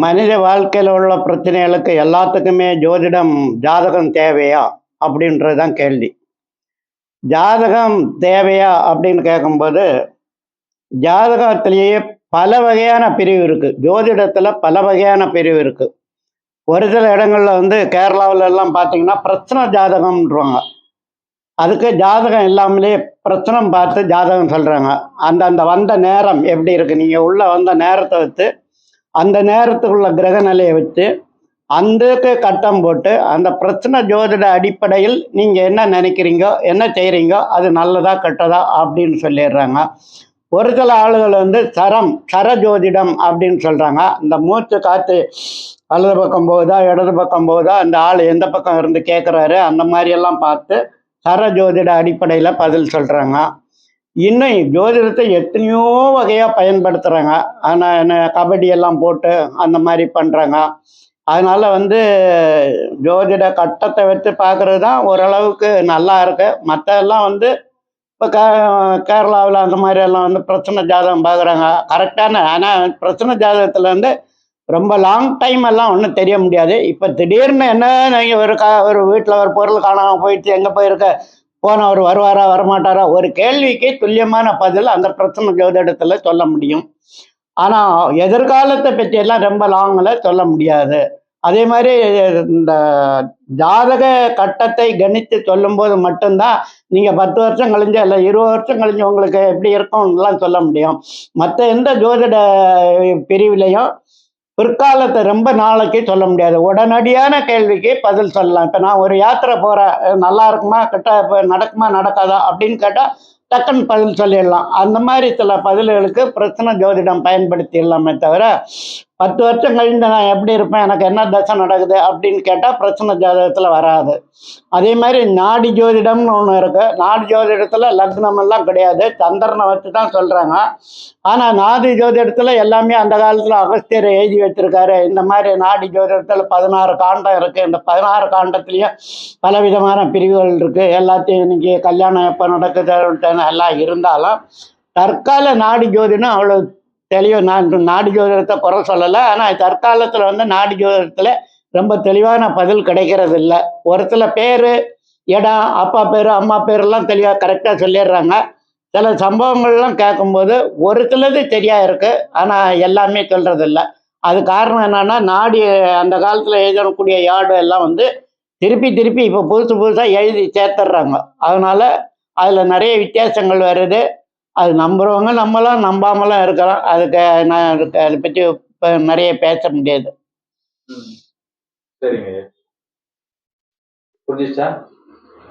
மனித வாழ்க்கையில் உள்ள பிரச்சனைகளுக்கு எல்லாத்துக்குமே ஜோதிடம் ஜாதகம் தேவையா அப்படின்றது தான் கேள்வி. ஜாதகம் தேவையா அப்படின்னு கேட்கும்போது, ஜாதகத்திலேயே பல வகையான பிரிவு இருக்குது. ஜோதிடத்தில் பல வகையான பிரிவு இருக்குது. ஒரு சில இடங்களில் கேரளாவில் எல்லாம் பார்த்தீங்கன்னா பிரச்சனை ஜாதகம்ன்றவாங்க. அதுக்கு ஜாதகம் இல்லாமலே பிரச்சனை பார்த்து ஜாதகம் சொல்கிறாங்க. அந்த வந்த நேரம் எப்படி இருக்குது, நீங்கள் உள்ளே வந்த நேரத்தை வச்சு அந்த நேரத்துக்குள்ள கிரக நிலையை வச்சு அந்தக்கு கட்டம் போட்டு அந்த பிரச்சனை ஜோதிட அடிப்படையில் நீங்கள் என்ன நினைக்கிறீங்கோ என்ன செய்கிறீங்கோ அது நல்லதா கெட்டதா அப்படின்னு சொல்லிடுறாங்க. ஒரு சில ஆளுகள் சர ஜோதிடம் அப்படின்னு சொல்கிறாங்க. இந்த மூச்சு காற்று வலது பக்கம் போகுதா இடது பக்கம் போகுதா, அந்த ஆள் எந்த பக்கம் இருந்து கேட்குறாரு அந்த மாதிரியெல்லாம் பார்த்து சர ஜோதிட அடிப்படையில் பதில் சொல்கிறாங்க. இன்னும் ஜோதிடத்தை எத்தனையோ வகையாக பயன்படுத்துகிறாங்க. ஆனால் என்ன கபடி எல்லாம் போட்டு அந்த மாதிரி பண்ணுறாங்க. அதனால் ஜோதிட கட்டத்தை வச்சு பார்க்குறது தான் ஓரளவுக்கு நல்லா இருக்கு. மற்றெல்லாம் இப்போ கேரளாவில் அந்த மாதிரி எல்லாம் பிரச்சனை ஜாதகம் பார்க்குறாங்க கரெக்டான. ஆனால் பிரச்சனை ஜாதகத்தில் ரொம்ப லாங் டைம் எல்லாம் ஒன்றும் தெரிய முடியாது. இப்போ திடீர்னு என்ன நீங்கள் ஒரு வீட்டில் ஒரு பொருள் காணாமல் போயிடுச்சு, எங்கே போயிருக்க, போனவர் வருவாரா வரமாட்டாரா, ஒரு கேள்விக்கு துல்லியமான பதில் அந்த பிரச்சனை ஜோதிடத்தில் சொல்ல முடியும். ஆனால் எதிர்காலத்தை பற்றியெல்லாம் ரொம்ப லாங்கில் சொல்ல முடியாது. அதே மாதிரி இந்த ஜாதக கட்டத்தை கணித்து சொல்லும்போது மட்டும்தான் நீங்கள் 10 வருஷம் கழிஞ்சு இல்லை 20 வருஷம் கழிஞ்சு உங்களுக்கு எப்படி இருக்கும்லாம் சொல்ல முடியும். மற்ற எந்த ஜோதிட பிரிவிலையும் பிற்காலத்தை ரொம்ப நாளைக்கு சொல்ல முடியாது. உடனடியான கேள்விக்கு பதில் சொல்லலாம். இப்போ நான் ஒரு யாத்திரை போகிறேன், நல்லா இருக்குமா இப்போ நடக்குமா நடக்காதா அப்படின்னு கேட்டால் டக்குன்னு பதில் சொல்லிடலாம். அந்த மாதிரி சில பதில்களுக்கு பிரச்சனை ஜோதிடம் பயன்படுத்திடலாமே தவிர 10 வருஷம் கழிந்து நான் எப்படி இருப்பேன், எனக்கு என்ன தசை நடக்குது அப்படின்னு கேட்டால் பிரச்சனை ஜோதிடத்தில் வராது. அதே மாதிரி நாடி ஜோதிடம்னு ஒன்று இருக்குது. நாடி ஜோதிடத்தில் லக்னம் எல்லாம் கிடையாது, சந்திரனை வச்சு தான் சொல்கிறாங்க. ஆனால் நாடி ஜோதிடத்தில் எல்லாமே அந்த காலத்தில் அகஸ்தியர் எழுதி வச்சிருக்காரு. இந்த மாதிரி நாடி ஜோதிடத்தில் 16 காண்டம் இருக்குது. இந்த 16 காண்டத்துலேயும் பலவிதமான பிரிவுகள் இருக்குது. எல்லாத்தையும் இன்னைக்கு கல்யாணம் எப்போ நடக்குது எல்லாம் இருந்தாலும் தற்கால நாடி ஜோதிடம் அவ்வளோ தெளிவு. நான் நாடி ஜோதிடத்தை குறை சொல்லலை. ஆனால் தற்காலத்தில் நாடி ஜோதிடத்தில் ரொம்ப தெளிவான பதில் கிடைக்கிறது இல்லை. ஒரு சில பேர் இடம் அப்பா பேர் அம்மா பேரெல்லாம் தெளிவாக கரெக்டாக சொல்லிடுறாங்க. சில சம்பவங்கள்லாம் கேட்கும்போது ஒரு சிலது சரியாக இருக்குது, ஆனால் எல்லாமே சொல்கிறது இல்லை. அது காரணம் என்னன்னா, நாடி அந்த காலத்தில் எழுதக்கூடிய யார்டு எல்லாம் திருப்பி திருப்பி இப்போ புதுசு புதுசாக எழுதி சேர்த்துடுறாங்க. அதனால் அதில் நிறைய வித்தியாசங்கள் வருது. அது நம்புறவங்க நம்பலாம், நம்பாமலாம் இருக்கலாம். அதுக்கு நான் அதை பற்றி இப்போ நிறைய பேச முடியாது. சரிங்க, புரிஞ்சிச்சா?